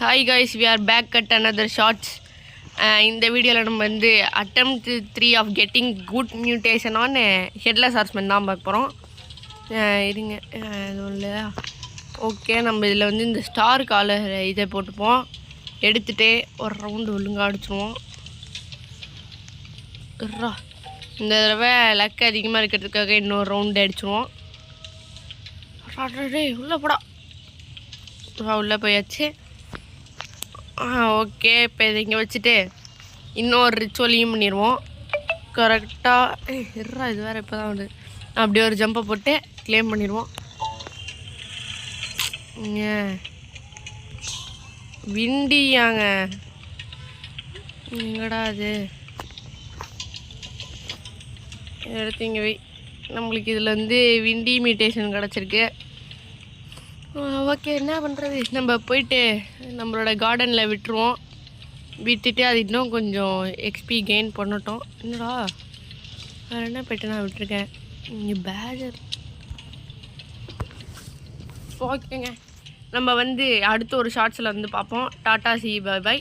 Hi guys, we are back at another shorts. இந்த வீடியோவில் நம்ம வந்து attempt 3 of getting good mutation on headless horseman தான் பார்க்க போகிறோம். இருங்க, இது இல்லையா? ஓகே, நம்ம இதில் வந்து இந்த ஸ்டார் காலர் இதை போட்டுப்போம். எடுத்துகிட்டே ஒரு ரவுண்டு ஒழுங்காக அடிச்சுருவோம். இந்த தடவை லக் அதிகமாக இருக்கிறதுக்காக இன்னொரு ரவுண்டு அடிச்சுருவோம். உள்ளே போடா. உள்ளே போயாச்சு. ஓகே, இப்போ இதை இங்கே வச்சுட்டு இன்னொரு ரிச்சுவலையும் பண்ணிடுவோம். கரெக்டாக இது வேறு இப்போ தான் வந்து அப்படியே ஒரு ஜம்பை போட்டு கிளைம் பண்ணிடுவோம். விண்டியாங்க, எங்கடா அது எடுத்து இங்கே வை. நம்மளுக்கு இதில் வந்து விண்டி மியூட்டேஷன் கிடச்சிருக்கு. ஓகே, என்ன பண்ணுறது? நம்ம போயிட்டு நம்மளோட கார்டனில் விட்டுருவோம். விட்டுட்டு அது இன்னும் கொஞ்சம் எக்ஸ்பி கெயின் பண்ணட்டும். என்னடா வேறு என்ன போய்ட்டு நான் விட்டுருக்கேன் இங்கே பேஜர். ஓகேங்க, நம்ம வந்து அடுத்த ஒரு ஷார்ட்ஸில் வந்து பார்ப்போம். Tata see bye by.